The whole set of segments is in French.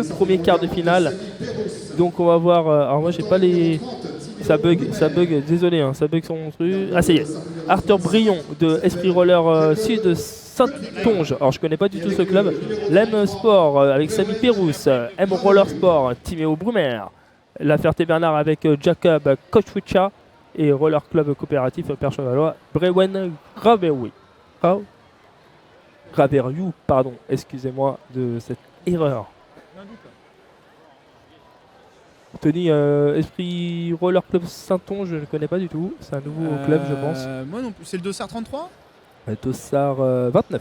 le premier quart de finale. Donc on va voir. Alors moi j'ai pas les. Ça bug, désolé, hein, ça bug son truc. Ah, ça y est. Arthur Brion de Esprit Roller Sud Saint-Onge. Alors je connais pas du tout ce club. L'M Sport avec Samy Pérousse. M Roller Sport, Timéo Brumer. La Ferté-Bernard avec Jacob Kochwicha. Et Roller Club Coopératif Perchevalois, Brewen Graveriou. Graveriou, pardon, excusez-moi de cette erreur. Tony, Esprit Roller Club Saint-Onge, je ne connais pas du tout. C'est un nouveau club, je pense. Moi non plus. C'est le Dossard 33 Dossard 29. 29.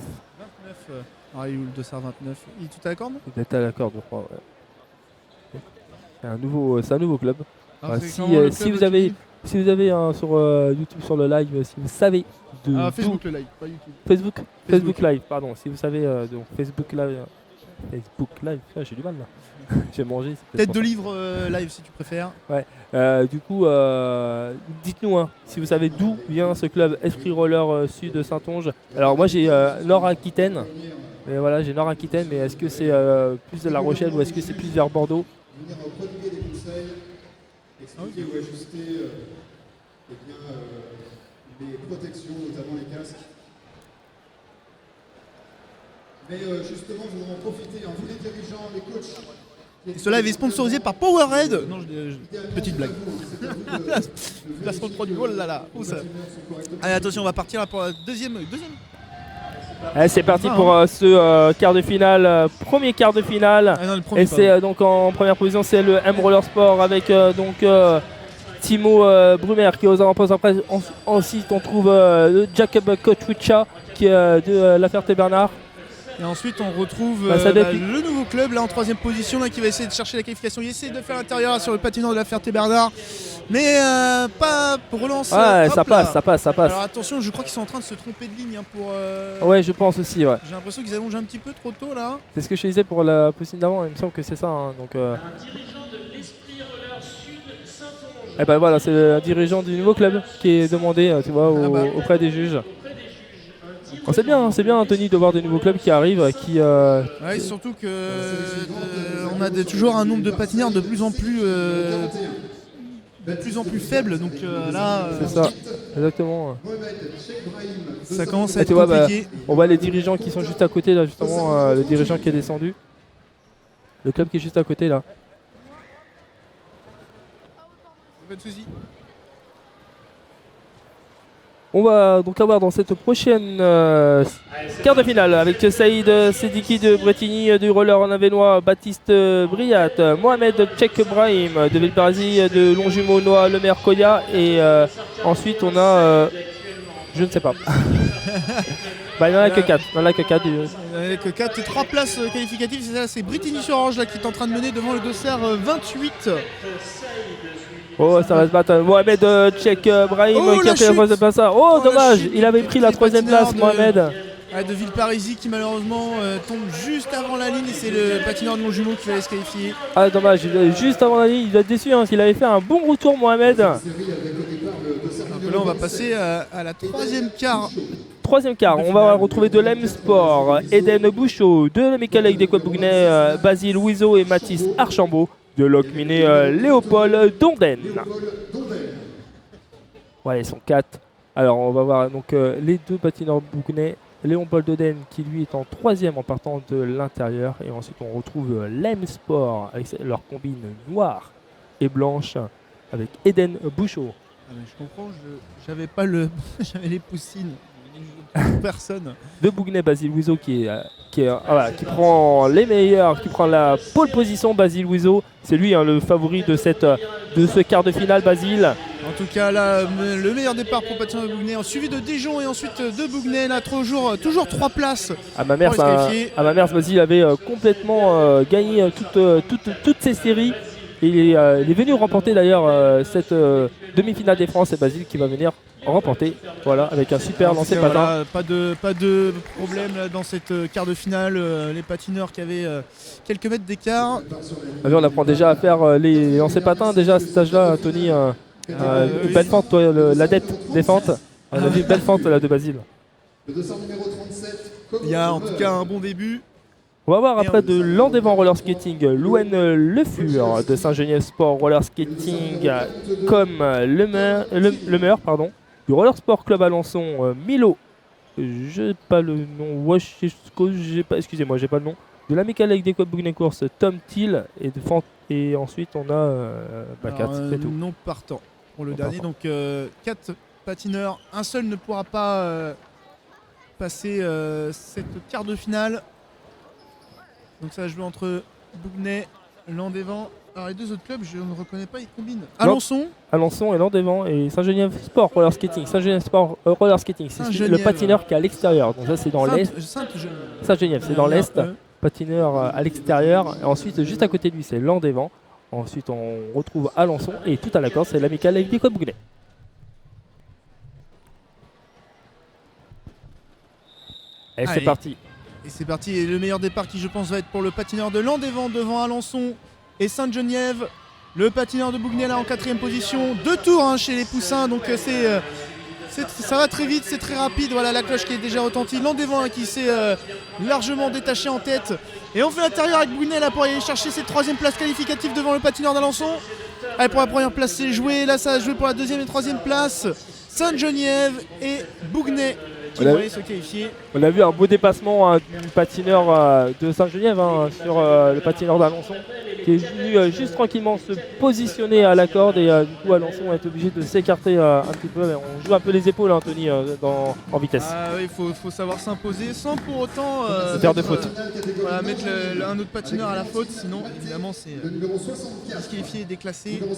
Ah, il est où le Dossard 29? Il est tout à la corde? Il est à la corde, je crois. Ouais. C'est un nouveau club. Ah, si vous avez sur YouTube, sur le live, si vous savez de. Ah, Facebook le live, pas YouTube. Facebook Live, pardon. Si vous savez, donc Facebook Live. J'ai du mal là. J'ai mangé. Tête de livre live si tu préfères. Ouais. Du coup, dites-nous si vous savez d'où vient ce club Esprit Roller Sud Saint-Onge. Alors moi j'ai Nord-Aquitaine. Mais voilà, j'ai Nord-Aquitaine, mais est-ce que c'est plus de La Rochelle ou est-ce que c'est plus vers Bordeaux? Expliquer ou ajuster les protections, notamment les casques. Mais justement, vous en profitez, tous les dirigeants, les coachs. Et cela est sponsorisé par Powerhead. Non, petite blague. Placement de produit. Oh là là. Allez, attention, on va partir là pour la deuxième. Allez, c'est parti pour ce quart de finale, premier quart de finale. Ah, non, le premier, et c'est donc en première position, c'est le M Roller Sport avec Timo Brumer qui est aux avant-postes. Après, ensuite, on trouve le Jacob Kochwicha qui est de La Ferté-Bernard. Et ensuite on retrouve le nouveau club là en troisième position là, qui va essayer de chercher la qualification. Il essaie de faire l'intérieur sur le patineur de La Ferté-Bernard. Mais pas pour relancer. Ouais, ça passe. Alors attention, je crois qu'ils sont en train de se tromper de ligne pour. Ouais, je pense aussi. Ouais. J'ai l'impression qu'ils allongent un petit peu trop tôt là. C'est ce que je disais pour la possible d'avant, il me semble que c'est ça. Donc, et ben voilà, c'est le dirigeant du nouveau club qui est demandé tu vois, auprès des juges. Oh, c'est bien Anthony de voir des nouveaux clubs qui arrivent, Ouais, surtout que on a toujours un nombre de patineurs de plus en plus faible, donc là. C'est ça, exactement. Ça commence à être compliqué. On voit les dirigeants qui sont juste à côté là, justement, le dirigeant qui est descendu. Le club qui est juste à côté là. Pas de soucis. On va donc avoir dans cette prochaine quart de finale avec Saïd Sediki de Bretigny du roller en avenois, Baptiste Briat, Mohamed Tchek Brahim de Villeparisis, de Longjumeau Noah Lemaire Koya et ensuite on a je ne sais pas. Il n'y en a que 4. Il n'y en a que 4. Il n'y en a que 4 et 3 places qualificatives. C'est Bretigny-sur-Orge qui est en train de mener devant le Dossard 28. Oh, ça va se battre. Mohamed Tchek Brahim qui a fait la troisième place. Oh, dommage, il avait pris la troisième place, Mohamed. De Villeparisis qui malheureusement tombe juste avant la ligne et c'est le patineur de Longjumeau qui va se qualifier. Ah, dommage, juste avant la ligne, il doit être déçu hein, s'il avait fait un bon retour, Mohamed. Donc là, on va passer à la troisième quart. Troisième quart, on va retrouver de l'M Sport, Eden Bouchot, de mes collègues des Bougnet, Basile Louiseau et Mathis Archambault. De Locminé Léopold Donden. Voilà, ils sont 4. Alors on va voir donc les deux patineurs Bougnet. Léopold Donden qui lui est en troisième en partant de l'intérieur. Et ensuite on retrouve l'M Sport avec leur combine noire et blanche avec Eden Bouchot. Ah mais je comprends, j'avais pas j'avais les poussines. Personne. De Bougnet, Basile Louiseau qui prend les meilleurs, qui prend la pole position. Basile Louiseau, c'est lui le favori de ce quart de finale. Basile. En tout cas là, le meilleur départ pour patineur de Bougnet, suivi de Dijon et ensuite de Bougnet. Là toujours 3 places. À ma mère, Basile avait complètement gagné toutes ces séries. Et il est venu remporter d'ailleurs cette demi-finale des France. C'est Basile qui va venir remporter, voilà, avec un super lancer patin. Voilà, pas de problème là, dans cette quart de finale. Les patineurs qui avaient quelques mètres d'écart. On apprend déjà à faire les lancers patins déjà à cet âge-là, Tony. Une belle fente, toi, l'adepte des fentes. On a vu une belle fente là de Basile. Il y a en tout cas un bon début. On va voir après de Landévent Roller Skating, Louane Le Fur de Saint-Geneviève Sport Roller Skating comme le maire du Roller Sport Club Alençon, Milo. J'ai pas le nom, excusez-moi, j'ai pas le nom. De l'Amicale avec des Bougnay Course, Tom Thiel et ensuite on a 4, c'est tout. Non partant pour le dernier, donc 4 patineurs, un seul ne pourra pas passer cette quart de finale. Donc ça va jouer entre Bougnay, Landévent. Alors les deux autres clubs, je ne reconnais pas, ils combinent. Alençon et Landévent et Saint-Geneviève Sport Roller Skating. Saint-Geneviève Sport Roller Skating, c'est le patineur qui est à l'extérieur. Donc ça c'est dans l'est. Saint-Geneviève, c'est dans l'est. Patineur à l'extérieur. Et ensuite, juste à côté de lui, c'est Landévent. Ensuite, on retrouve Alençon et tout à la corde, c'est l'Amicale avec des Bougnay. Et c'est parti. Et c'est parti, et le meilleur départ qui je pense va être pour le patineur de Landévent devant Alençon et Sainte-Geneviève. Le patineur de Bougnay là en 4e position. 2 tours chez les poussins, donc ça va très vite, c'est très rapide. Voilà la cloche qui est déjà retentie. Landévent qui s'est largement détaché en tête. Et on fait l'intérieur avec Bougnay là pour aller chercher cette 3e place qualificative devant le patineur d'Alençon. Allez, pour la première place c'est joué, là ça va jouer pour la 2e et 3e place. Sainte-Geneviève et Bougnay. On a vu un beau dépassement du patineur de Saint-Geneviève sur le patineur d'Alençon qui est venu juste tranquillement se positionner à la corde et du coup Alençon est obligé de s'écarter un petit peu. On joue un peu les épaules Anthony en vitesse. Oui, faut savoir s'imposer sans pour autant faire de faute. Voilà, mettre un autre patineur à la faute, sinon évidemment c'est disqualifié et déclassé.